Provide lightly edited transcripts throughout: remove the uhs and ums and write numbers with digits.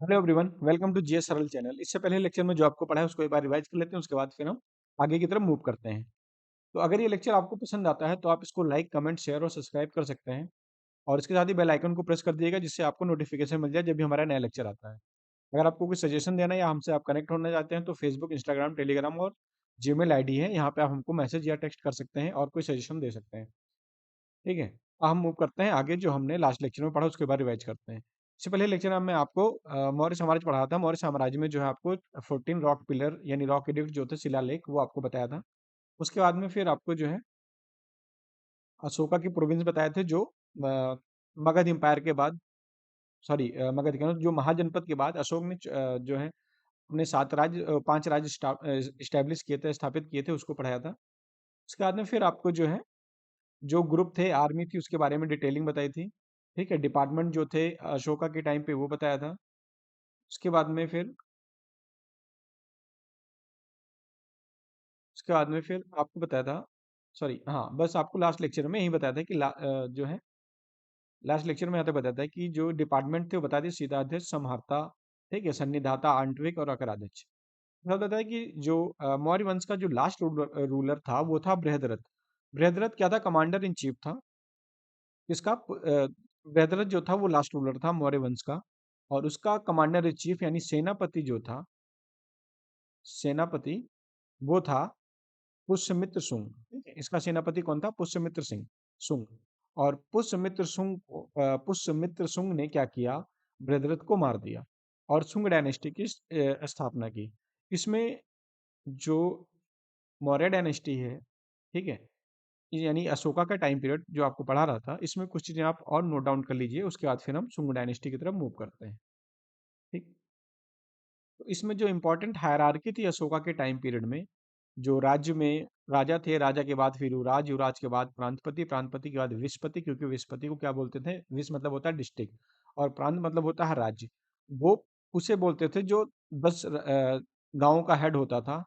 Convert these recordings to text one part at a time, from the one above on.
Hello everyone, welcome to GS Saral channel. इससे पहले lecture में जो आपको पढ़ा है उसको एक बार रिवाइज कर लेते हैं, उसके बाद फिर हम आगे की तरफ मूव करते हैं। तो अगर ये लेक्चर आपको पसंद आता है तो आप इसको लाइक, कमेंट, शेयर और सब्सक्राइब कर सकते हैं और इसके साथ ही बेल आइकन को प्रेस कर दिएगा जिससे आपको नोटिफिकेशन मिल जाए जब भी हमारा नया लेक्चर आता है। अगर आपको कोई सजेशन देना है या हमसे आप कनेक्ट होना चाहते हैं तो फेसबुक, इंस्टाग्राम, टेलीग्राम और जीमेल आईडी है, यहाँ पे आप हमको मैसेज या टेक्स्ट कर सकते हैं और कोई सजेशन दे सकते हैं। ठीक है, अब हम मूव करते हैं आगे। जो हमने लास्ट लेक्चर में पढ़ा उसके बाद रिवाइज करते हैं। इससे पहले लेक्चर में आपको मौर्य साम्राज्य पढ़ा था। मौर्य साम्राज्य में जो है आपको 14 रॉक पिलर यानी रॉक एडिक्ट जो थे, शिलालेख, वो आपको बताया था। उसके बाद में फिर आपको जो है अशोका की प्रोविंस बताए थे जो मगध एम्पायर के बाद, सॉरी मगध के जो महाजनपद के बाद अशोक ने जो है अपने 5 राज्य स्टैब्लिश किए थे, स्थापित किए थे, उसको पढ़ाया था। उसके बाद में फिर आपको जो है जो ग्रुप थे, आर्मी थी, उसके बारे में डिटेलिंग बताई थी। ठीक है, डिपार्टमेंट जो थे अशोका के टाइम पे वो बताया था। उसके बाद में फिर आपको बताया था, सॉरी हाँ, बस आपको लास्ट लेक्चर में यही बताया था कि जो है लास्ट लेक्चर में यहाँ तक बताया था कि जो डिपार्टमेंट थे वो बता दिए: सीधाध्यक्ष, समहर्ता, ठीक है, सन्निधाता, आंतरिक और अकराध्यक्ष। मतलब बताया कि जो मौर्य वंश का जो लास्ट रूलर था वो था बृहद्रथ। बृहद्रथ क्या था? कमांडर इन चीफ था। इसका बृहद्रथ जो था वो लास्ट रूलर था मौर्य वंश का, और उसका कमांडर इन चीफ यानी सेनापति जो था, सेनापति वो था पुष्यमित्र सुंग। ठीक है, इसका सेनापति कौन था? पुष्यमित्र सिंह सुंग। और पुष्यमित्र सुंग ने क्या किया? बृहद्रथ को मार दिया और सुंग डायनेस्टी की स्थापना की। इसमें जो मौर्य डायनेस्टी है, ठीक है, यानी अशोका का टाइम पीरियड जो आपको पढ़ा रहा था, इसमें कुछ चीजें आप और नोट डाउन कर लीजिए, उसके बाद फिर हम सुंग डायनेस्टी की तरफ मूव करते हैं। ठीक, तो इसमें जो इम्पोर्टेंट हायरार्की थी अशोका के टाइम पीरियड में, जो राज्य में राजा थे, राजा के बाद फिर युवराज, युवराज के बाद प्रांतपति, प्रांतपति के बाद विस्पति, क्योंकि विस्पति को क्या बोलते थे? विस मतलब होता है डिस्ट्रिक्ट और प्रांत मतलब होता है राज्य। वो उसे बोलते थे जो 10 गांवों का हेड होता था।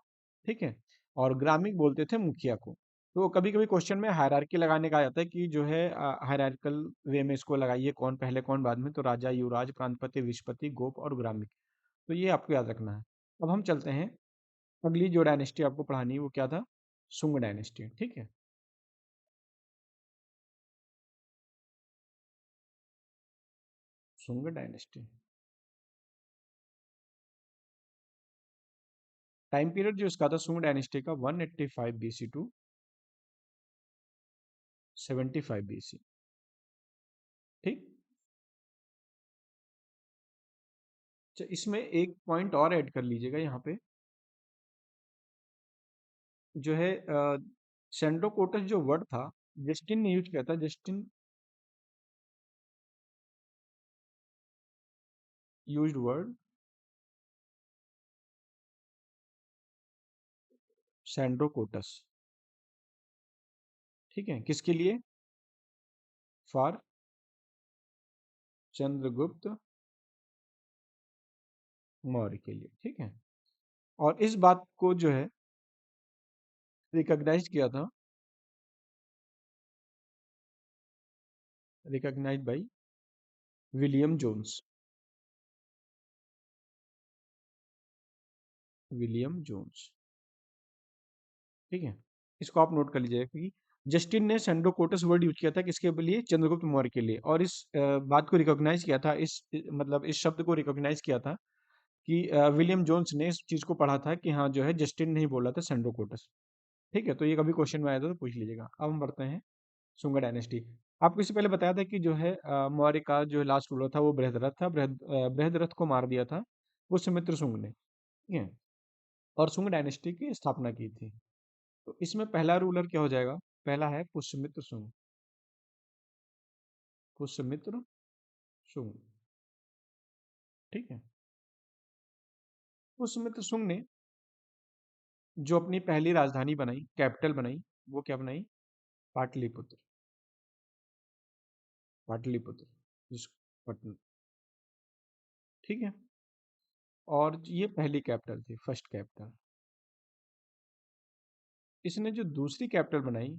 ठीक है, और ग्रामीण बोलते थे मुखिया को। तो कभी कभी क्वेश्चन में हायरार्की लगाने का आ जाता है कि जो है हायरार्किकल वे में इसको लगाइए, कौन पहले कौन बाद में। तो राजा, युवराज, प्रांतपति, विस्पति, गोप और ग्रामीण, तो ये आपको याद रखना है। अब हम चलते हैं, अगली जो डायनेस्टी आपको पढ़ानी है वो क्या था? सुंग डायनेस्टी। ठीक है, सुंग डायनेस्टी टाइम पीरियड जो इसका था सुंग डायनेस्टी का 185 बीसी टू 75 बीसी। ठीक, अच्छा, इसमें एक पॉइंट और ऐड कर लीजिएगा यहाँ पे, जो है सेंड्रोकोटस जो वर्ड था, जस्टिन ने यूज किया था। Justin used word Sandrocottus. ठीक है, किसके लिए? फॉर चंद्रगुप्त मौर्य के लिए। ठीक है, और इस बात को जो है रिकॉग्नाइज किया था, recognise by William Jones. William Jones. ठीक है, इसको आप नोट कर लीजिएगा कि जस्टिन ने सेंडोकोटस वर्ड यूज किया था किसके लिए? चंद्रगुप्त मौर्य के लिए। और इस बात को रिकॉग्नाइज किया था, मतलब इस शब्द को रिकॉग्नाइज किया था कि विलियम जोन्स ने इस चीज को पढ़ा था कि हाँ जो है जस्टिन नहीं बोला था सेंडोकोटस। ठीक है, तो ये कभी क्वेश्चन में आया था तो पूछ लीजिएगा। अब हम बढ़ते हैं सुंगा डायनेस्टी। आपको इससे पहले बताया था कि जो है मौर्य का जो लास्ट रूलर था वो बृहद्रथ था। बृहद्रथ को मार दिया था पुष्यमित्र सुंग ने। ठीक है, और सुंग डायनेस्टी की स्थापना की थी। तो इसमें पहला रूलर क्या हो जाएगा? पहला है पुष्यमित्र शुंग। पुष्यमित्र शुंग। ठीक है, पुष्यमित्र शुंग ने जो अपनी पहली राजधानी बनाई, कैपिटल बनाई, वो क्या बनाई? पाटलिपुत्र। पाटलिपुत्र, जिस पटना। ठीक है, और ये पहली कैपिटल थी, फर्स्ट कैपिटल। इसने जो दूसरी कैपिटल बनाई,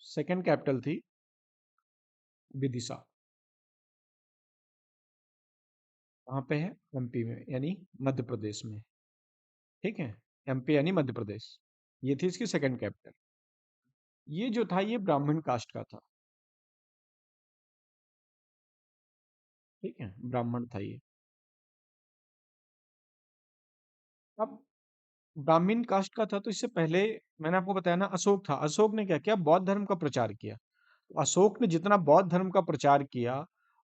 सेकंड कैपिटल थी विदिशा। कहाँ पे है? एमपी में, यानी मध्य प्रदेश में। ठीक है, एमपी यानी मध्य प्रदेश। ये थी इसकी सेकंड कैपिटल। ये जो था ये ब्राह्मण कास्ट का था। ठीक है, ब्राह्मण था ये। अब ब्राह्मण कास्ट का था तो इससे पहले मैंने आपको बताया ना, अशोक था। अशोक ने क्या किया? बौद्ध धर्म का प्रचार किया। तो अशोक ने जितना बौद्ध धर्म का प्रचार किया,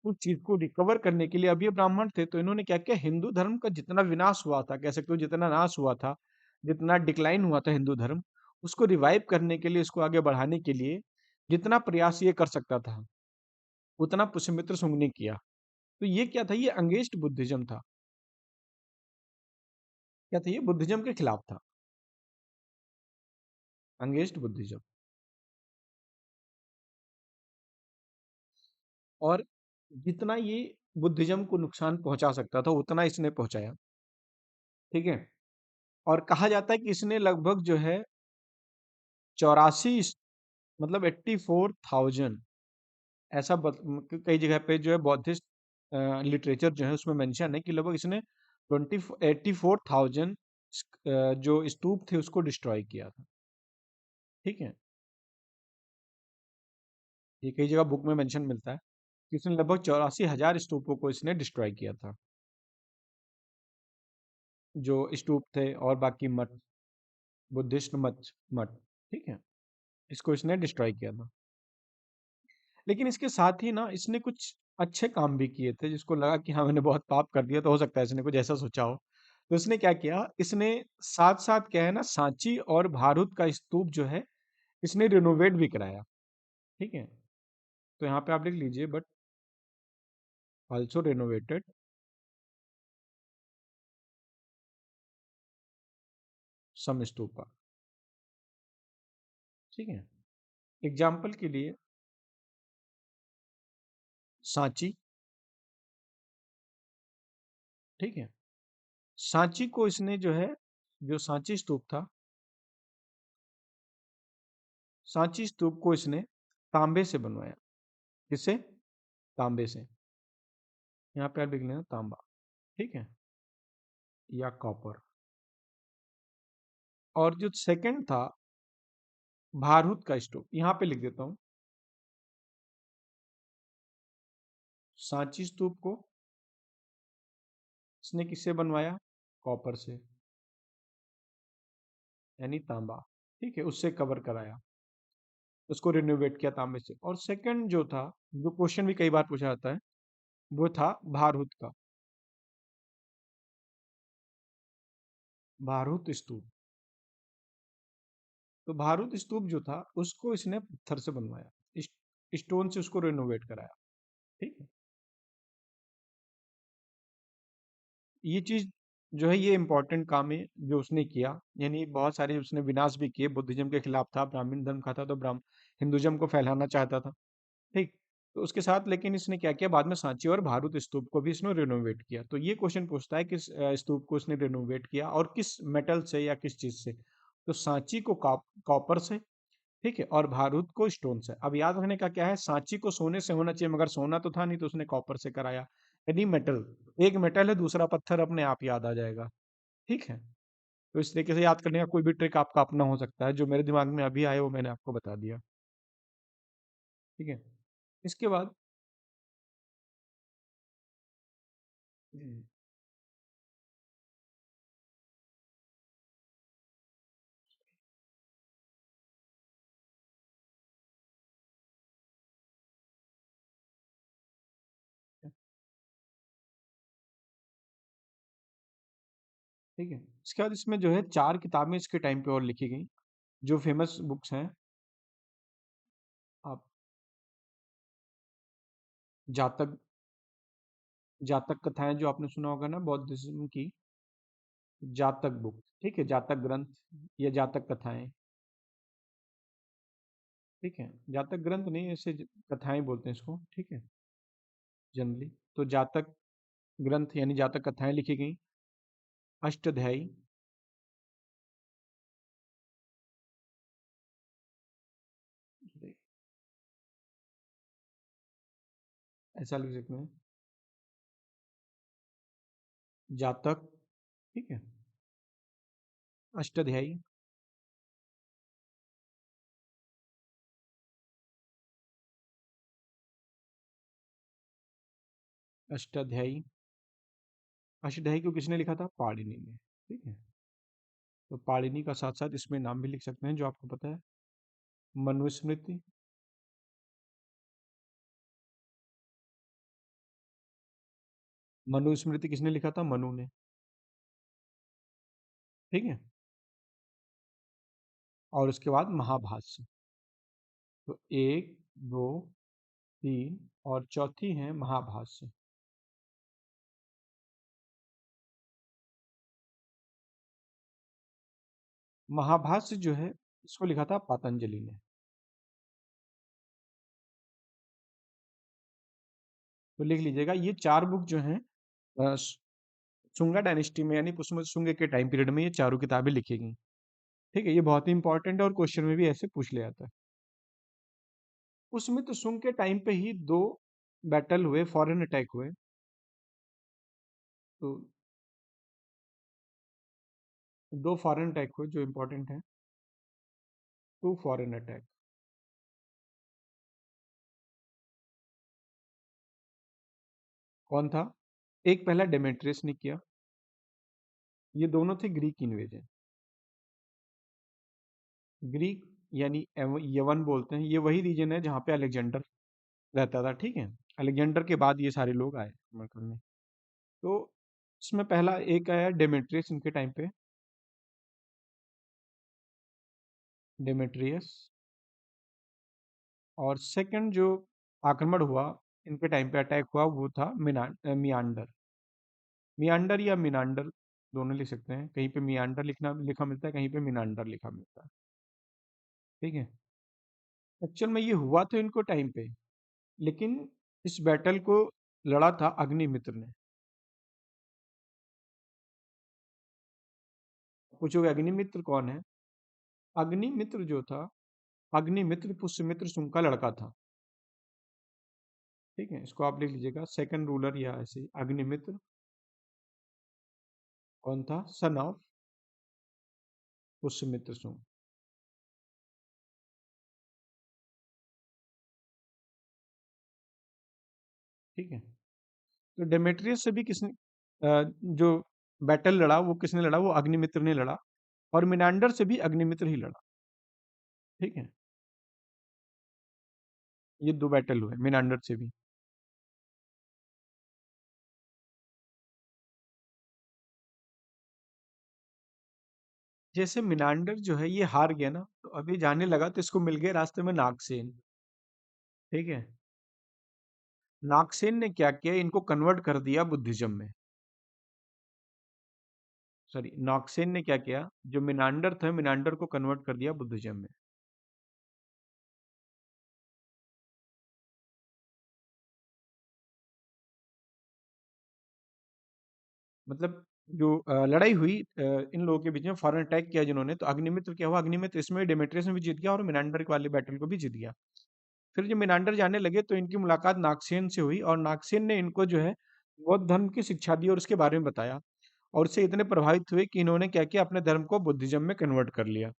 उस चीज को रिकवर करने के लिए, अब ये ब्राह्मण थे तो इन्होंने क्या किया? हिंदू धर्म का जितना विनाश हुआ था, कह सकते हो जितना नाश हुआ था, जितना डिक्लाइन हुआ था हिंदू धर्म, उसको रिवाइव करने के लिए, इसको आगे बढ़ाने के लिए जितना प्रयास ये कर सकता था, उतना पुष्यमित्र शुंग ने किया। तो ये क्या था? ये अंगेस्ट बुद्धिज्म था। क्या था? ये बुद्धिज्म के खिलाफ था, अंगेस्ट बुद्धिज्म। और जितना ये बुद्धिज्म को नुकसान पहुंचा सकता था उतना इसने पहुंचाया। ठीक है। और कहा जाता है कि इसने लगभग जो है 84, मतलब 84,000, ऐसा कई जगह पे जो है बौद्धिस्ट लिटरेचर जो है उसमें मेंशन है कि लगभग इसने 84,000 जो स्तूप थे उसको डिस्ट्रॉय किया था। ठीक है, ये कई जगह बुक में मेंशन मिलता है कि इसने लगभग 84,000 स्तूपों को इसने डिस्ट्रॉय किया था, जो स्तूप थे और बाकी मठ, बुद्धिस्ट मठ मठ। ठीक है, इसको इसने डिस्ट्रॉय किया था। लेकिन इसके साथ ही ना इसने कुछ अच्छे काम भी किए थे, जिसको लगा कि हाँ मैंने बहुत पाप कर दिया, तो हो सकता है इसने कुछ ऐसा सोचा हो। तो इसने क्या किया? इसने साथ साथ क्या है ना, सांची और भारूद का स्तूप जो है इसने रिनोवेट भी कराया। ठीक है, तो यहाँ पे आप लिख लीजिए, बट ऑल्सो रेनोवेटेड सम स्तूपा। ठीक है, एग्जाम्पल के लिए सांची। ठीक है, सांची को इसने जो है, जो सांची स्तूप था, सांची स्तूप को इसने तांबे से बनवाया। किससे? तांबे से। यहाँ पे आप लिख लेना तांबा। ठीक है, या कॉपर। और जो सेकंड था भारूद का स्तूप, यहाँ पे लिख देता हूँ। सांची स्तूप को इसने किससे बनवाया? कॉपर से, यानी तांबा। ठीक है, उससे कवर कराया, उसको रिनोवेट किया तांबे से। और सेकंड जो था, जो क्वेश्चन भी कई बार पूछा जाता है, वो था भारूद का, भारूद स्तूप। तो भारूद स्तूप जो था उसको इसने पत्थर से बनवाया, स्टोन से उसको रिनोवेट कराया। ठीक है, ये चीज जो है ये इंपॉर्टेंट काम है जो उसने किया। यानी बहुत सारे उसने विनाश भी किए, बुद्धिज्म के खिलाफ था, ब्राह्मण धर्म का था, तो ब्राह्म हिंदुज्म को फैलाना चाहता था। ठीक। तो उसके साथ लेकिन इसने क्या किया? बाद में सांची और भारूद स्तूप को भी इसने रिनोवेट किया। तो ये क्वेश्चन पूछता है किस स्तूप को इसने रिनोवेट किया और किस मेटल से या किस चीज से? तो सांची को कॉपर से। ठीक है, और भारूद को स्टोन से। अब याद रखने का क्या है, सांची को सोने से होना चाहिए, मगर सोना तो था नहीं, तो उसने कॉपर से कराया, यानी मेटल। एक मेटल है, दूसरा पत्थर, अपने आप याद आ जाएगा। ठीक है, तो इस तरीके से याद करने का कोई भी ट्रिक आपका अपना हो सकता है, जो मेरे दिमाग में अभी आए वो मैंने आपको बता दिया। ठीक है, इसके बाद हम्म, ठीक है, इसके बाद इसमें जो है 4 किताबें इसके टाइम पे और लिखी गई, जो फेमस बुक्स हैं। आप जातक, जातक कथाएं जो आपने सुना होगा ना बौद्धिज्म की, जातक बुक। ठीक है, जातक ग्रंथ या जातक कथाएं। ठीक है, जातक ग्रंथ नहीं, ऐसे कथाएं बोलते हैं इसको। ठीक है, जनरली तो जातक ग्रंथ यानी जातक कथाएं लिखी गई। अष्टाध्यायी, ऐसा लिख सकते हैं। जातक, ठीक है। अष्टाध्यायी, अष्टाध्यायी, अष्टाध्यायी को किसने लिखा था? पाणिनि ने, ठीक है। तो पाणिनि का साथ साथ इसमें नाम भी लिख सकते हैं जो आपको पता है। मनुस्मृति, मनुस्मृति किसने लिखा था? मनु ने, ठीक है। और उसके बाद महाभाष्य। तो एक, दो, तीन और चौथी है महाभाष्य। महाभाष्य जो है इसको लिखा था पतंजलि ने। तो लिख लीजिएगा ये चार बुक जो हैं शुंगा डायनेस्टी में यानी पुष्य शुंग के टाइम पीरियड में ये चारों किताबें लिखी गई। ठीक है, ये बहुत ही इंपॉर्टेंट है और क्वेश्चन में भी ऐसे पूछ लिया जाता है। उसमें तो शुंग के टाइम पे ही दो बैटल हुए, फॉरेन अटैक हुए। तो दो फॉरेन अटैक हुए जो इंपॉर्टेंट है। To foreign attack. कौन था? एक पहला डेमेट्रियस ने किया। ये दोनों थे ग्रीक इन्वेजन। ग्रीक यानी यवन बोलते हैं, ये वही रीजन है जहाँ पे अलेक्जेंडर रहता था, ठीक है। अलेक्जेंडर के बाद ये सारे लोग आए हमला करने। तो इसमें पहला एक आया डेमेट्रियस इनके टाइम पे, डेमेट्रियस। और सेकंड जो आक्रमण हुआ इनके टाइम पे अटैक हुआ वो था मियांडर। मियांडर या मिनांडर दोनों लिख सकते हैं, कहीं पे मियांडर लिखना लिखा मिलता है, कहीं पे मिनांडर लिखा मिलता है, ठीक है। एक्चुअल में ये हुआ तो इनको टाइम पे, लेकिन इस बैटल को लड़ा था अग्निमित्र ने। पूछोगे अग्निमित्र कौन है? अग्निमित्र जो था, अग्निमित्र पुष्यमित्र शुंग का लड़का था, ठीक है। इसको आप लिख लीजिएगा सेकंड रूलर या ऐसे अग्निमित्र कौन था? सन ऑफ पुष्यमित्र शुंग, ठीक है। तो डेमेट्रियस से भी किसने जो बैटल लड़ा वो किसने लड़ा? वो अग्निमित्र ने लड़ा। और मिनांडर से भी अग्निमित्र ही लड़ा, ठीक है। ये दो बैटल हुए मिनांडर से भी। जैसे मिनांडर जो है ये हार गया ना, तो अभी जाने लगा तो इसको मिल गए रास्ते में नागसेन, ठीक है। नागसेन ने क्या किया, इनको कन्वर्ट कर दिया बुद्धिज्म में। सॉरी, नागसेन ने क्या किया, जो मिनांडर थे मिनांडर को कन्वर्ट कर दिया बुद्धिज्म में। मतलब जो लड़ाई हुई इन लोगों के बीच में, फॉरेन अटैक किया जिन्होंने, तो अग्निमित्र क्या हुआ, अग्निमित्र इसमें डेमेट्रियस में भी जीत गया और मिनांडर वाले बैटल को भी जीत गया। फिर जब मिनांडर जाने लगे तो इनकी मुलाकात नागसेन से हुई और नागसेन ने इनको जो है बौद्ध धर्म की शिक्षा दी और उसके बारे में बताया। और उससे इतने प्रभावित हुए कि इन्होंने क्या किया, अपने धर्म को बुद्धिज्म में कन्वर्ट कर लिया,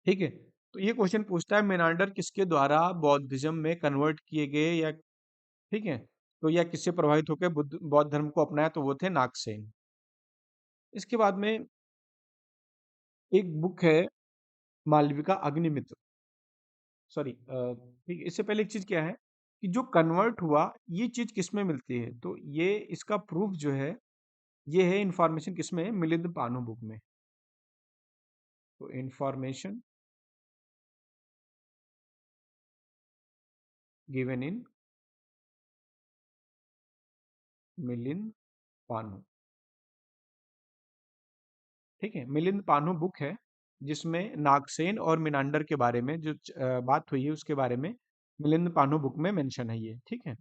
ठीक है। तो ये क्वेश्चन पूछता है मिनांडर किसके द्वारा बौद्धिज्म में कन्वर्ट किए गए, या ठीक है, तो या किससे प्रभावित होकर बुद्ध बौद्ध धर्म को अपनाया, तो वो थे नागसेन। इसके बाद में एक बुक है मालविका अग्निमित्र, सॉरी, ठीक, इससे पहले एक चीज क्या है कि जो कन्वर्ट हुआ ये चीज किसमें मिलती है, तो ये इसका प्रूफ जो है ये है इंफॉर्मेशन किसमें है, मिलिंद पानो बुक में। तो इंफॉर्मेशन गिवन इन मिलिंद पानो, ठीक है। मिलिंद पानो बुक है जिसमें नागसेन और मिनांडर के बारे में जो बात हुई है उसके बारे में मिलिंद पानो बुक में मेंशन है ये, ठीक है।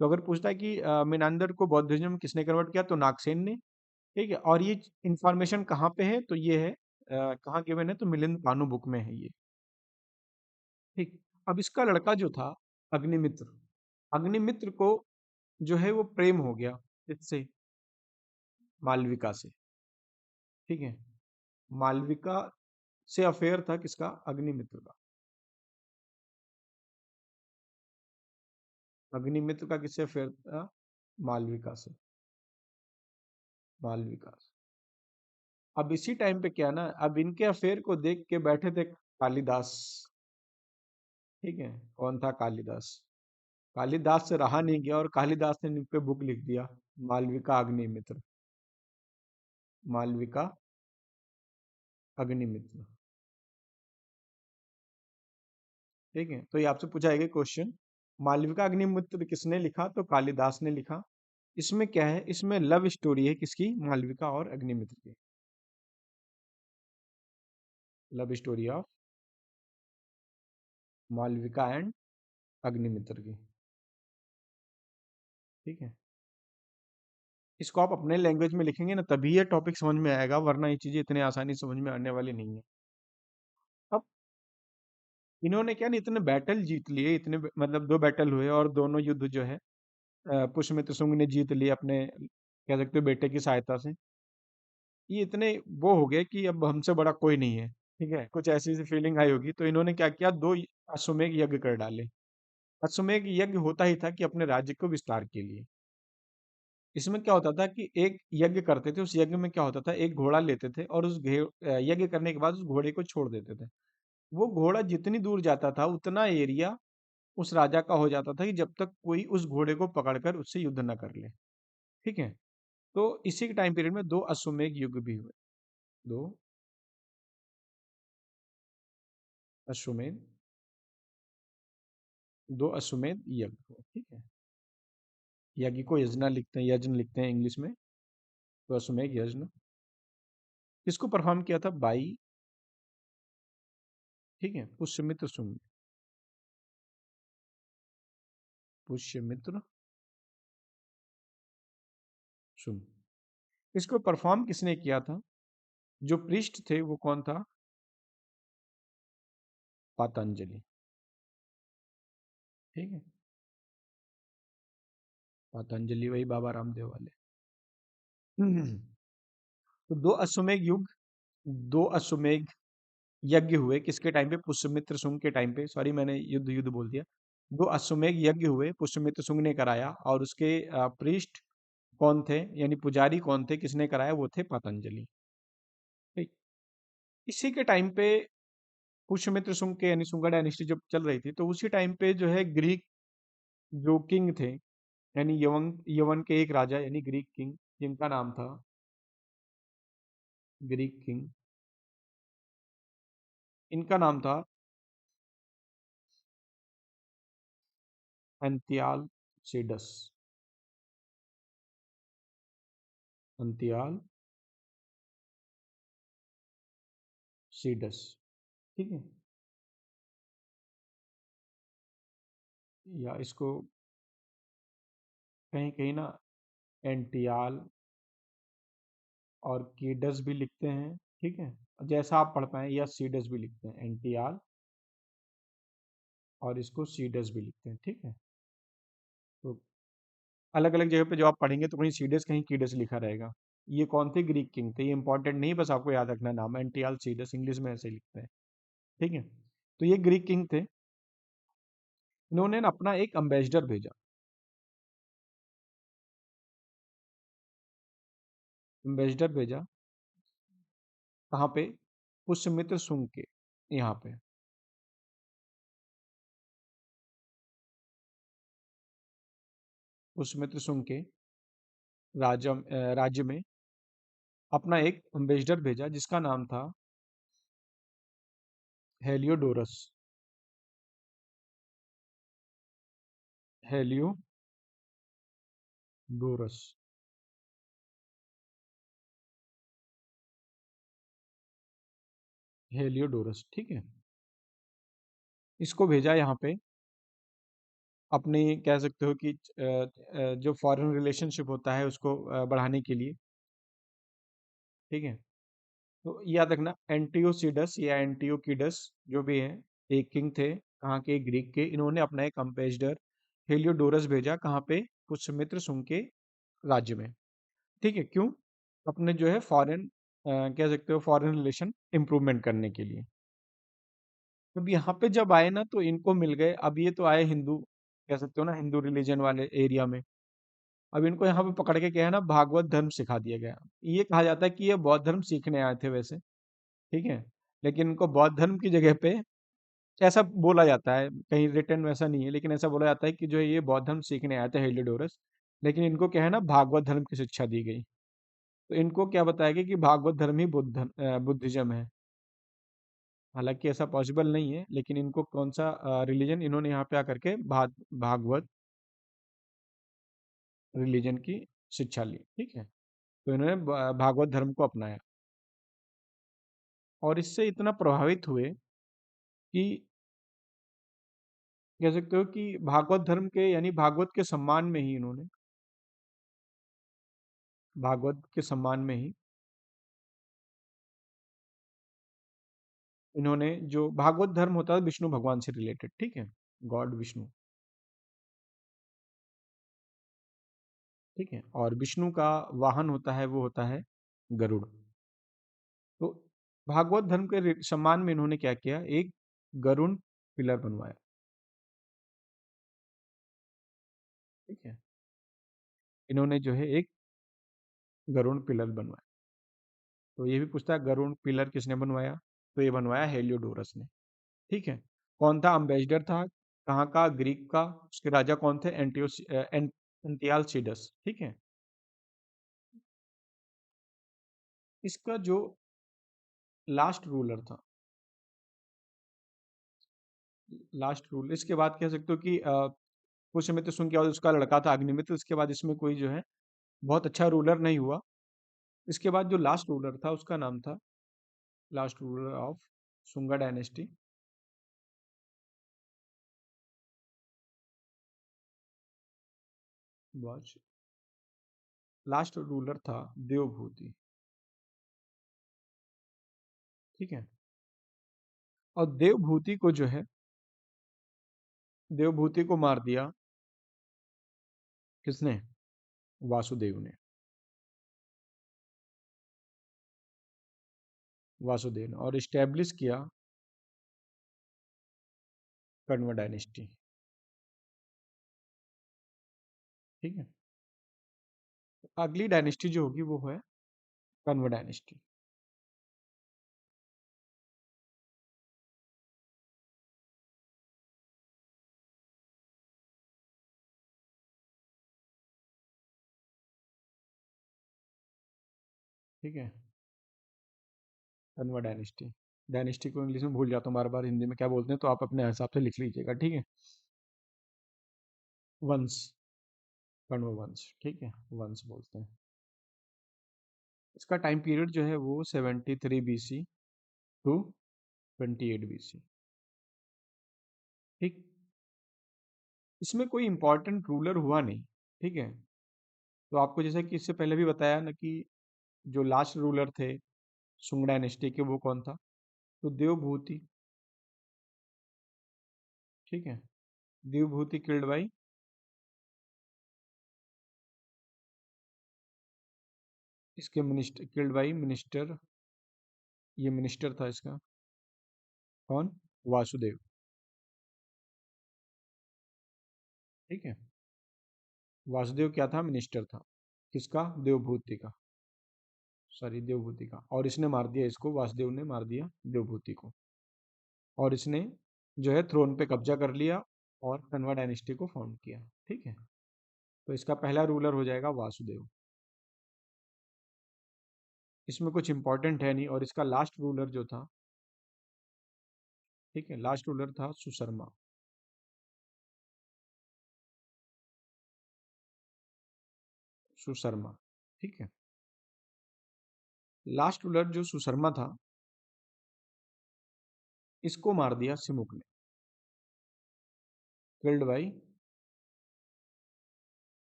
तो अगर पूछता है कि मिनांडर को बौद्धिज्म किसने कन्वर्ट किया, तो नागसेन ने, ठीक है। और ये इंफॉर्मेशन कहाँ पे है, तो ये है कहाँ गिवन है, तो मिलिंद पानो बुक में है ये, ठीक। अब इसका लड़का जो था अग्निमित्र, अग्निमित्र को जो है वो प्रेम हो गया इससे, मालविका से। ठीक है, मालविका से अफेयर था किसका? अग्निमित्र का। अग्निमित्र का किससे अफेयर था? मालविका से। मालविका से। अब इसी टाइम पे क्या ना, अब इनके अफेयर को देख के बैठे थे कालिदास। ठीक है, कौन था? कालिदास। कालिदास से रहा नहीं गया और कालिदास ने इन पे बुक लिख दिया, मालविका अग्निमित्र। मालविका अग्निमित्र। ठीक है, तो ये आपसे पूछा है क्वेश्चन, मालविका अग्निमित्र किसने लिखा? तो कालिदास ने लिखा। इसमें क्या है? इसमें लव स्टोरी है किसकी? मालविका और अग्निमित्र की। Love story of Malavika and Agnimitra की। ठीक है, इसको आप अपने लैंग्वेज में लिखेंगे ना तभी ये टॉपिक समझ में आएगा, वरना ये चीजें इतने आसानी से समझ में आने वाली नहीं है। अब इन्होंने क्या नहीं, इतने बैटल जीत लिए, इतने मतलब 2 बैटल हुए और दोनों युद्ध जो है पुष्यमित्र शुंग ने जीत लिए अपने, कह सकते हो, बेटे की सहायता से। ये इतने वो हो गए कि अब हमसे बड़ा कोई नहीं है। ठीक है, कुछ ऐसी सी फीलिंग आई होगी, तो इन्होंने क्या किया, 2 अश्वमेध यज्ञ कर डाले। अश्वमेध यज्ञ होता ही था कि अपने राज्य को विस्तार के लिए। इसमें क्या होता था कि एक यज्ञ करते थे, उस यज्ञ में क्या होता था, एक घोड़ा लेते थे और उस यज्ञ करने के बाद उस घोड़े को छोड़ देते थे। वो घोड़ा जितनी दूर जाता था उतना एरिया उस राजा का हो जाता था, कि जब तक कोई उस घोड़े को पकड़कर उससे युद्ध न कर ले। ठीक है, तो इसी के टाइम पीरियड में 2 अश्वमेध युग भी हुए। 2 अश्वमेध 2 अश्वमेध यज्ञ हुए। ठीक है, यज्ञ को यज्ञ लिखते हैं, यज्ञ लिखते हैं इंग्लिश में, तो अश्वमेध यज्ञ। किसको परफॉर्म किया था? बाई, ठीक है, पुष्यमित्र शुंग। पुष्यमित्र शुंग। इसको परफॉर्म किसने किया था? जो पृष्ठ थे वो कौन था? पतंजलि। ठीक है, पतंजलि वही बाबा रामदेव वाले। तो 2 अश्वमेध युग, 2 अश्वमेध यज्ञ हुए किसके टाइम पे? पुष्यमित्र शुंग के टाइम पे। सॉरी, मैंने युद्ध युद्ध बोल दिया। 2 अश्वमेध यज्ञ हुए, पुष्यमित्र शुंग ने कराया, और उसके पृष्ठ कौन थे, यानी पुजारी कौन थे, किसने कराया? वो थे पतंजलि। ठीक। इसी के टाइम पे पुष्यमित्र शुंग के, यानी शुंगा डायनेस्टी जब चल रही थी, तो उसी टाइम पे जो है ग्रीक जो किंग थे, यानी यवन यवन के एक राजा, यानी ग्रीक किंग, जिनका नाम था, ग्रीक किंग, इनका नाम था एंतियाल सीडस। एंतियाल सीडस। ठीक है, या इसको कहीं कहीं ना एंटियाल और कीडस भी लिखते हैं। ठीक है, जैसा आप पढ़ पाए, या सीडस भी लिखते हैं, एंटियाल और इसको सीडस भी लिखते हैं। ठीक है, तो अलग अलग जगह पे जो आप पढ़ेंगे तो कहीं सीडस कहीं कीडस लिखा रहेगा। ये कौन थे? ग्रीक किंग थे। ये इंपॉर्टेंट नहीं, बस आपको याद रखना नाम, एंटियाल सीडस, इंग्लिश में ऐसे ही लिखते हैं। ठीक है, तो ये ग्रीक किंग थे। इन्होंने ना अपना एक अम्बेसडर भेजा। अम्बेसडर भेजा कहाँ पे? पुष्यमित्र शुंग के यहाँ पे। पुष्यमित्र शुंग के राज्य में अपना एक अम्बेसडर भेजा जिसका नाम था हेलियोडोरस। हेलियोडोरस। हेलियोडोरस। ठीक है, इसको भेजा यहाँ पे अपनी, कह सकते हो कि जो फॉरेन रिलेशनशिप होता है उसको बढ़ाने के लिए। ठीक है, तो याद रखना, एंटियोसीडस या एंटियोकीडस जो भी है, एक किंग थे कहाँ के? ग्रीक के। इन्होंने अपना एक अम्बेसडर हेलियोडोरस भेजा कहाँ पे? पुष्यमित्र शुंग के राज्य में। ठीक है, क्यों? अपने जो है फॉरेन कह सकते हो फॉरेन रिलेशन इम्प्रूवमेंट करने के लिए। अब यहाँ पे जब आए ना तो इनको मिल गए, अब ये तो आए हिंदू, कह सकते हो ना हिंदू रिलीजन वाले एरिया में। अब इनको यहाँ पे पकड़ के क्या है ना, भागवत धर्म सिखा दिया गया। ये कहा जाता है कि ये बौद्ध धर्म सीखने आए थे वैसे, ठीक है, लेकिन इनको बौद्ध धर्म की जगह पे, ऐसा बोला जाता है, कहीं रिटर्न वैसा नहीं है, लेकिन ऐसा बोला जाता है कि जो है ये बौद्ध धर्म सीखने आए थे हेलियोडोरस, लेकिन इनको क्या है ना भागवत धर्म की शिक्षा दी गई। तो इनको क्या बताया गया कि भागवत धर्म ही बुद्धिज्म है। हालांकि ऐसा पॉसिबल नहीं है, लेकिन इनको कौन सा रिलीजन, इन्होंने यहाँ पे आकर के भागवत रिलीजन की शिक्षा ली, ठीक है। तो इन्होंने भागवत धर्म को अपनाया, और इससे इतना प्रभावित हुए कि कह सकते हो कि भागवत धर्म के यानी भागवत के सम्मान में ही इन्होंने, भागवत के सम्मान में ही इन्होंने, जो भागवत धर्म होता है विष्णु भगवान से रिलेटेड, ठीक है, गॉड विष्णु, ठीक है, और विष्णु का वाहन होता है वो होता है गरुड़। तो भागवत धर्म के सम्मान में इन्होंने क्या किया, एक गरुड़ पिलर बनवाया, ठीक है। इन्होंने जो है एक गरुड़ पिलर बनवाया। तो ये भी पूछता है गरुड़ पिलर किसने बनवाया, तो ये बनवाया हेलियोडोरस ने, ठीक है। कौन था अम्बेसडर था, कहाँ का, ग्रीक का। उसके राजा कौन थे, एंटियालसीडस, ठीक है। इसका जो लास्ट रूलर था, लास्ट रूल, इसके बाद कह सकते हो कि कुछ समय तो सुन के बाद उसका लड़का था अग्निमित्र, इसके बाद इसमें कोई जो है बहुत अच्छा रूलर नहीं हुआ। इसके बाद जो लास्ट रूलर था उसका नाम था, last ruler of Sunga dynasty, was, last ruler था देवभूति, ठीक है। और देवभूति को जो है, देवभूति को मार दिया किसने, वासुदेव ने, वासुदेव ने, और इस्टेब्लिश किया कण्व डायनेस्टी, ठीक है। अगली डायनेस्टी जो होगी वो है कण्व डायनेस्टी। ठीक है, कण्व डायनेस्टी, डायनेस्टी को इंग्लिश में भूल जाता हूँ बार बार, हिंदी में क्या बोलते हैं, तो आप अपने हिसाब से लिख लीजिएगा, ठीक है। वंश, कण्व वंश, ठीक है, वंश बोलते हैं। इसका टाइम पीरियड जो है वो 73 BC टू 28 BC, ठीक। इसमें कोई इंपॉर्टेंट रूलर हुआ नहीं, ठीक है। तो आपको जैसे कि इससे पहले भी बताया ना कि जो लास्ट रूलर थे सुंग डायनेस्टी के वो कौन था, तो देवभूति, ठीक है। देवभूति किल्ड बाई, इसके मिनिस्टर, किल्ड बाई मिनिस्टर, ये मिनिस्टर था इसका, कौन, वासुदेव, ठीक है। वासुदेव क्या था, मिनिस्टर था, किसका, देवभूति का, सॉरी देवभूति का, और इसने मार दिया इसको, वासुदेव ने मार दिया देवभूति को, और इसने जो है थ्रोन पे कब्जा कर लिया और कन्वा डायनेस्टी को फाउंड किया, ठीक है। तो इसका पहला रूलर हो जाएगा वासुदेव। इसमें कुछ इंपॉर्टेंट है नहीं, और इसका लास्ट रूलर जो था, ठीक है, लास्ट रूलर था सुशर्मा, सुशर्मा, ठीक है। लास्ट रूलर जो सुशर्मा था, इसको मार दिया सिमुक ने, किल्ड बाई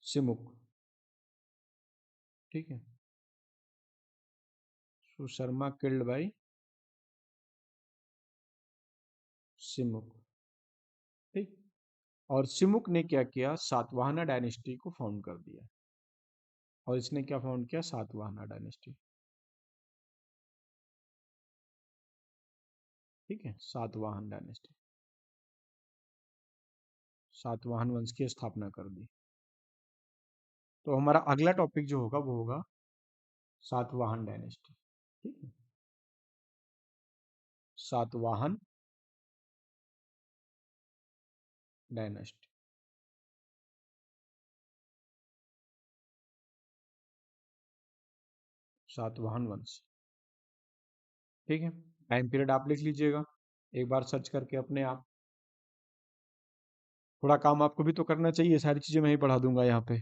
सिमुक, ठीक है। सुशर्मा किल्ड बाई सिमुक, ठीक। और सिमुक ने क्या किया, सातवाहना डायनेस्टी को फाउंड कर दिया। और इसने क्या फाउंड किया? सातवाहन डायनेस्टी। ठीक है, सातवाहन डायनेस्टी, सातवाहन वंश की स्थापना कर दी। तो हमारा अगला टॉपिक जो होगा वो होगा सातवाहन डायनेस्टी। ठीक है, सातवाहन डायनेस्टी। सातवाहन वंश। ठीक है, टाइम पीरियड आप लिख लीजिएगा एक बार सर्च करके अपने आप। थोड़ा काम आपको भी तो करना चाहिए, सारी चीज़ें मैं ही पढ़ा दूंगा यहाँ पे।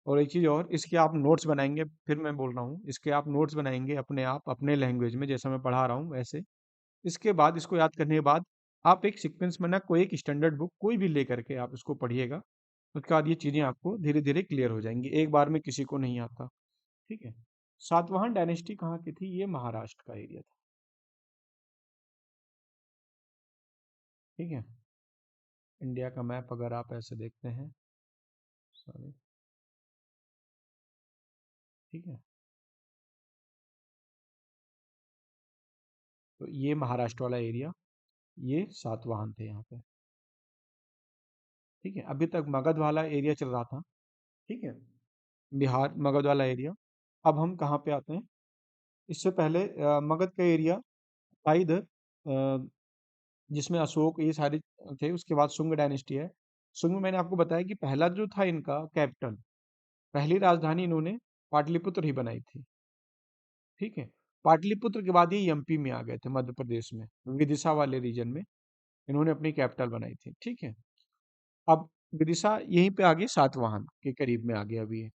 और एक चीज़ और, इसके आप नोट्स बनाएंगे, फिर मैं बोल रहा हूँ, इसके आप नोट्स बनाएंगे अपने आप अपने लैंग्वेज में, जैसा मैं पढ़ा रहा हूँ वैसे। इसके बाद इसको याद करने के बाद आप एक सीक्वेंस में ना कोई एक स्टैंडर्ड बुक कोई भी ले करके आप इसको पढ़िएगा। उसके बाद ये चीज़ें आपको धीरे धीरे क्लियर हो जाएंगी, एक बार में किसी को नहीं आता। ठीक है, सातवाहन डायनेस्टी कहाँ की थी? ये महाराष्ट्र का एरिया था। ठीक है, इंडिया का मैप अगर आप ऐसे देखते हैं, सॉरी, ठीक है, तो ये महाराष्ट्र वाला एरिया, ये सातवाहन थे यहाँ पे। ठीक है, अभी तक मगध वाला एरिया चल रहा था। ठीक है, बिहार मगध वाला एरिया। अब हम कहाँ पे आते हैं? इससे पहले मगध का एरिया था इधर, जिसमें अशोक ये सारे थे। उसके बाद शुंग डायनेस्टी है। शुंग में मैंने आपको बताया कि पहला जो था इनका कैपिटल, पहली राजधानी इन्होंने पाटलिपुत्र ही बनाई थी। ठीक है, पाटलिपुत्र के बाद ये एमपी में आ गए थे, मध्य प्रदेश में विदिशा वाले रीजन में इन्होंने अपनी कैपिटल बनाई थी। ठीक है, अब विदिशा यहीं पे आ गई, सातवाहन के करीब में आ गया अभी ये।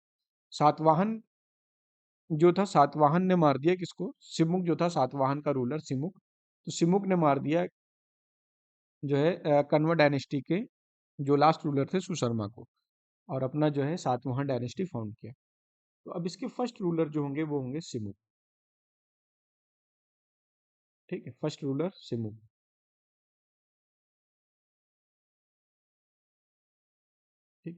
सातवाहन जो था, सातवाहन ने मार दिया किसको? सिमुक जो था सातवाहन का रूलर, सिमुक। तो सिमुक ने मार दिया जो है कण्व डायनेस्टी के जो लास्ट रूलर थे, सुशर्मा को, और अपना जो है सातवाहन डायनेस्टी फाउंड किया। तो अब इसके फर्स्ट रूलर जो होंगे वो होंगे सिमुक। ठीक है, फर्स्ट रूलर सिमुक। ठीक,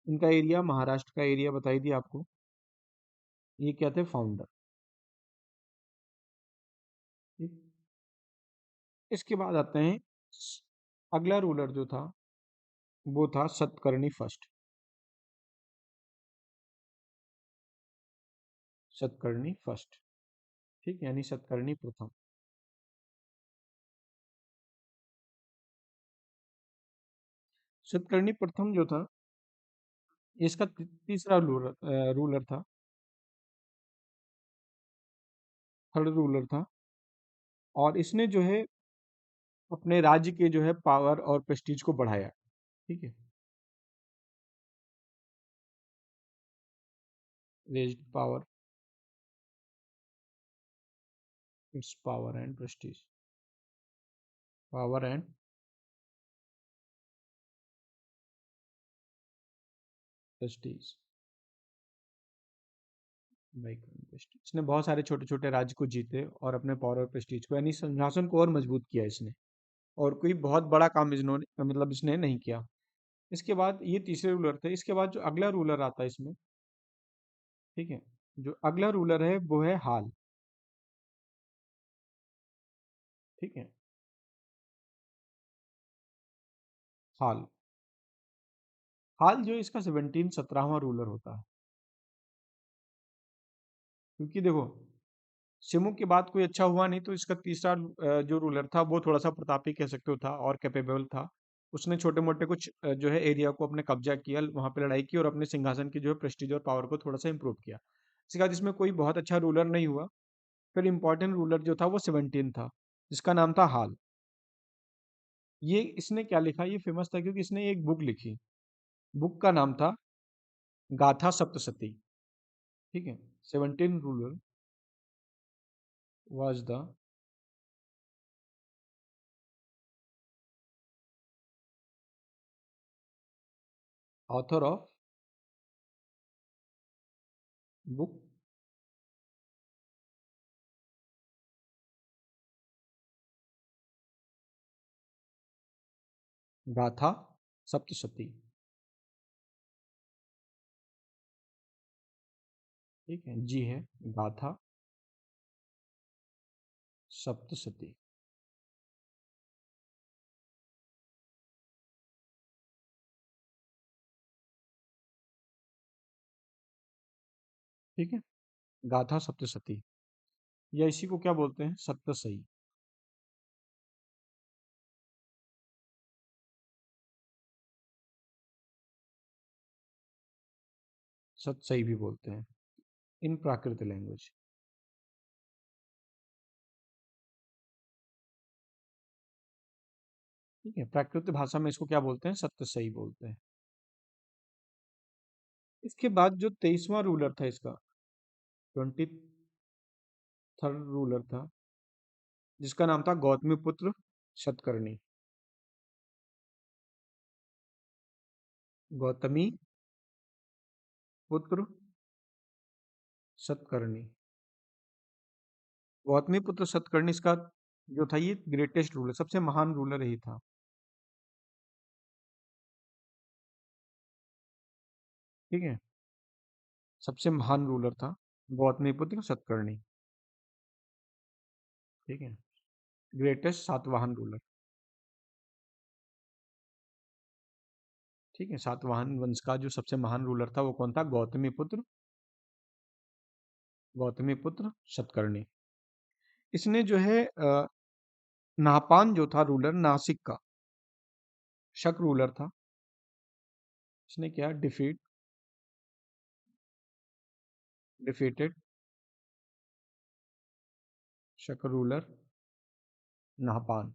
इनका एरिया महाराष्ट्र का एरिया बताई दिया आपको। ये क्या थे? फाउंडर। ठीक, इसके बाद आते हैं, अगला रूलर जो था वो था सतकर्णी फर्स्ट। सतकर्णी फर्स्ट। ठीक, यानी सतकर्णी प्रथम। सतकर्णी प्रथम जो था, इसका तीसरा रूलर था, थर्ड रूलर था। और इसने जो है अपने राज्य के जो है पावर और प्रेस्टीज को बढ़ाया। ठीक है, raised power, it's power and Prestige, power and Prestige, इसने बहुत सारे छोटे छोटे राज्य को जीते और अपने पावर और प्रेस्टीज को, यानी सिंहासन को और मजबूत किया इसने। और कोई बहुत बड़ा काम इन्होंने मतलब इसने नहीं किया। इसके बाद ये तीसरे रूलर थे। इसके बाद जो अगला रूलर आता है इसमें, ठीक है, जो अगला रूलर है वो है हाल। ठीक है, हाल। हाल जो इसका 17वां रूलर होता है। क्योंकि देखो, सिमू के बाद कोई अच्छा हुआ नहीं, तो इसका तीसरा जो रूलर था वो थोड़ा सा प्रतापी कह सकते हो था, और कैपेबल था। उसने छोटे मोटे कुछ जो है एरिया को अपने कब्जा किया, वहां पे लड़ाई की, और अपने सिंहासन की जो है प्रेस्टीज और पावर को थोड़ा सा इंप्रूव किया। इसके बाद इसमें कोई बहुत अच्छा रूलर नहीं हुआ। फिर इंपॉर्टेंट रूलर जो था वो 17 था, जिसका नाम था हाल। ये इसने क्या लिखा? ये फेमस था क्योंकि इसने एक बुक लिखी। बुक का नाम था गाथा सप्तशती। ठीक है, 17 ruler was the author of book गाथा सप्तशती। ठीक है, जी है गाथा सप्तशती। ठीक है, गाथा सप्तशती, या इसी को क्या बोलते हैं, सप्तसई। सतसई भी बोलते हैं इन प्राकृत लैंग्वेज। ठीक है, प्राकृत भाषा में इसको क्या बोलते हैं, सप्तसई बोलते हैं। इसके बाद जो 23वां रूलर था इसका, 23rd रूलर था, जिसका नाम था गौतमीपुत्र सतकर्णी। गौतमी पुत्र सतकर्णी। गौतमीपुत्र सतकर्णी इसका जो था, ये ग्रेटेस्ट रूलर, सबसे महान रूलर ही था। ठीक है, सबसे महान रूलर था गौतमीपुत्र सतकर्णी। ठीक है, ग्रेटेस्ट सातवाहन रूलर। ठीक है, सातवाहन वंश का जो सबसे महान रूलर था वो कौन था, गौतमीपुत्र सतकर्णी। इसने जो है नाहपान जो था रूलर नासिक का, शक रूलर था, इसने क्या डिफीटेड शक रूलर नाहपान।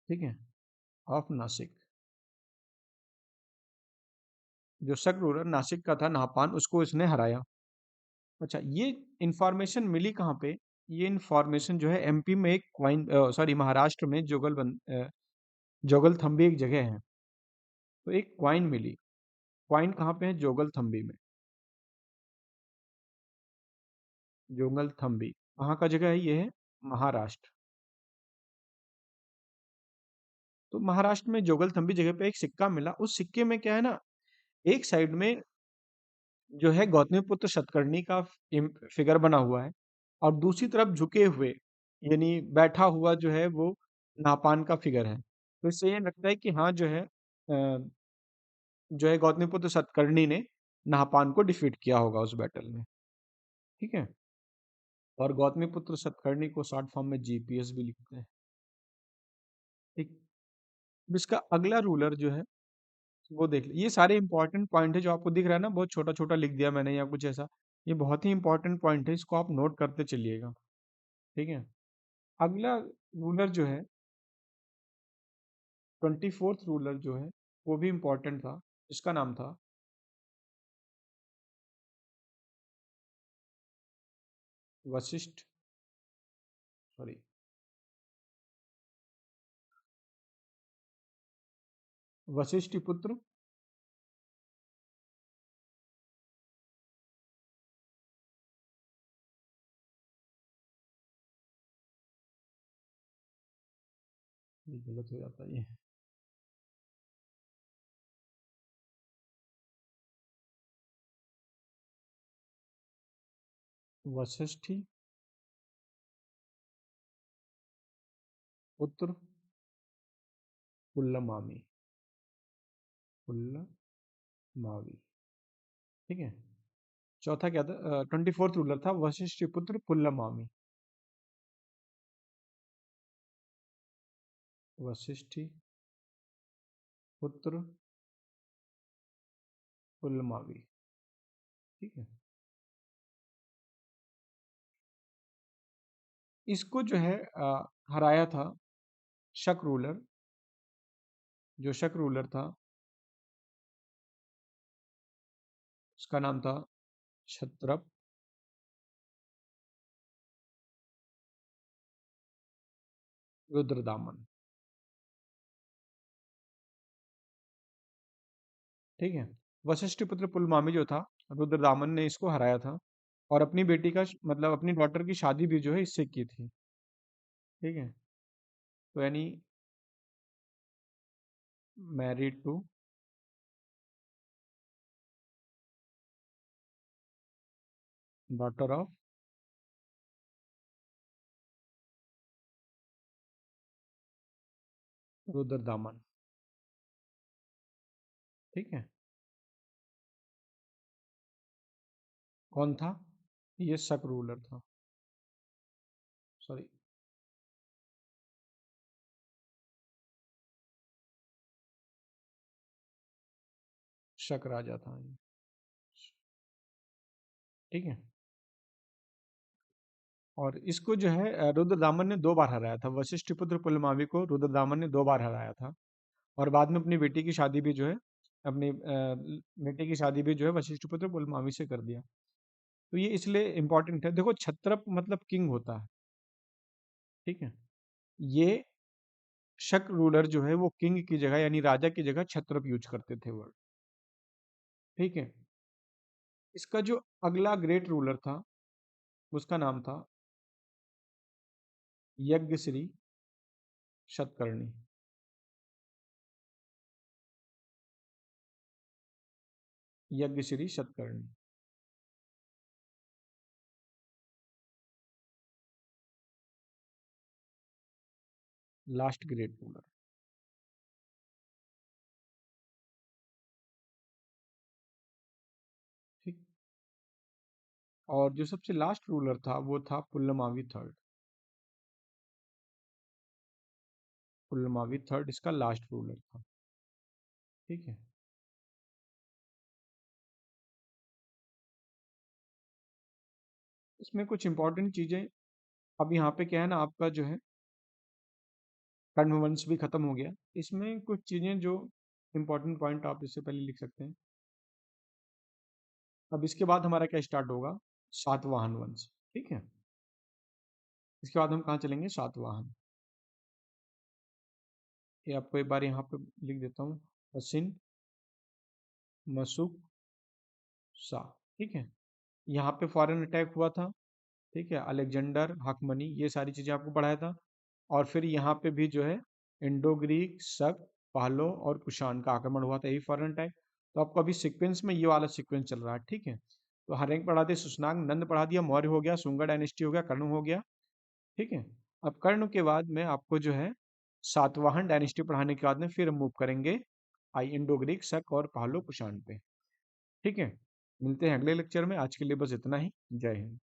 ठीक है, ऑफ नासिक। जो शक रूलर नासिक का था नाहपान, उसको इसने हराया। अच्छा, ये इंफॉर्मेशन मिली कहाँ पे, ये इंफॉर्मेशन जो है एमपी में एक क्वाइन, सॉरी महाराष्ट्र में जोगल थम्बी एक जगह है, तो एक क्वाइन मिली। क्वाइन कहाँ पे है, जोगल थम्बी में। जोगल थम्बी कहाँ का जगह है, ये है महाराष्ट्र। तो महाराष्ट्र में जोगल थम्बी जगह पे एक सिक्का मिला। उस सिक्के में क्या है ना, एक साइड में जो है गौतमीपुत्र सतकर्णी का फिगर बना हुआ है, और दूसरी तरफ झुके हुए यानी बैठा हुआ जो है वो नापान का फिगर है। तो इससे ये लगता है कि हाँ जो है जो है गौतमीपुत्र सतकर्णी ने नाहपान को डिफीट किया होगा उस बैटल में। ठीक है, और गौतमीपुत्र सतकर्णी को शॉर्ट फॉर्म में जीपीएस भी लिखते हैं। ठीक, अब इसका अगला रूलर जो है वो देख लीजिए। ये सारे इंपॉर्टेंट पॉइंट है जो आपको दिख रहा है ना, बहुत छोटा छोटा लिख दिया मैंने या कुछ ऐसा, ये बहुत ही इंपॉर्टेंट पॉइंट है, इसको आप नोट करते चलिएगा। ठीक है, अगला रूलर जो है 24th रूलर जो है वो भी इंपॉर्टेंट था, इसका नाम था वशिष्ठ, सॉरी वशिष्ठपुत्र ये गलत हो जाता है ये, वशिष्ठी पुत्र पुल्लमावी, पुल्लमावी। ठीक है, चौथा क्या था, 24th रूलर था वशिष्ठ पुत्र पुल्लमावी। वशिष्ठी पुत्र पुल्लमावी। ठीक है, इसको जो है हराया था शक रूलर, जो शक रूलर था उसका नाम था क्षत्रप रुद्रदामन। ठीक है, वशिष्ठ पुत्र पुलमामी जो था, रुद्रदामन ने इसको हराया था, और अपनी बेटी का मतलब अपनी डॉटर की शादी भी जो है इससे की थी। ठीक है, तो यानी married to daughter of Rudradaman. ठीक है। कौन था? ये शक रूलर था। सॉरी। शक राजा था ये। ठीक है। और इसको जो है रुद्रदामन ने 2 बार हराया था। वशिष्ठ पुत्र पुलमावी को रुद्रदामन ने 2 बार हराया था। और बाद में अपनी बेटी की शादी भी जो है अपनी बेटी की शादी भी जो है वशिष्ठ पुत्र पुलमावी से कर दिया। तो ये इसलिए इम्पोर्टेंट है। देखो, छत्रप मतलब किंग होता है। ठीक है। ये शक रूलर जो है वो किंग की जगह यानी राजा की जगह छत्रप यूज करते थे वर्ड। ठीक है। इसका जो अगला ग्रेट रूलर था उसका नाम था Yajnashri Satakarni. Yajnashri Satakarni. Last great ruler. ठीक। और जो सबसे लास्ट रूलर था वो था पुल्लमावी थर्ड। पुल्लमावी थर्ड इसका लास्ट रूलर था। ठीक है। इसमें कुछ इंपॉर्टेंट चीजें। अब यहाँ पे क्या है ना, आपका जो है कर्ण वंश भी खत्म हो गया। इसमें कुछ चीजें जो इंपॉर्टेंट पॉइंट आप इससे पहले लिख सकते हैं। अब इसके बाद हमारा क्या स्टार्ट होगा? सातवाहन वंश। ठीक है। इसके बाद हम कहाँ चलेंगे? सातवाहन। ये आपको एक बार यहाँ पे लिख देता हूँ। असिन, मसुक, सा। ठीक है। यहाँ पे फॉरेन अटैक हुआ था। ठीक है। अलेक्जेंडर, हकमनी, ये सारी चीजें आपको पढ़ाया था। और फिर यहाँ पे भी जो है इंडो ग्रीक, शक, पहलो और कुषाण का आक्रमण हुआ था, यही फॉरेन अटैक। तो आपको अभी सीक्वेंस में ये वाला सीक्वेंस चल रहा है। ठीक है। तो हरेक पढ़ा दिया, सुशनाग नंद पढ़ा दिया, मौर्य हो गया, सुंगा डायनेस्टी हो गया, कर्ण हो गया। ठीक है। अब कर्ण के बाद में आपको जो है सातवाहन डायनेस्टी पढ़ाने के बाद में फिर मूव करेंगे आई इंडो ग्रीक, शक और पहलो कुषाण पे। ठीक है। मिलते हैं अगले लेक्चर में। आज के लिए बस इतना ही। जय हिंद।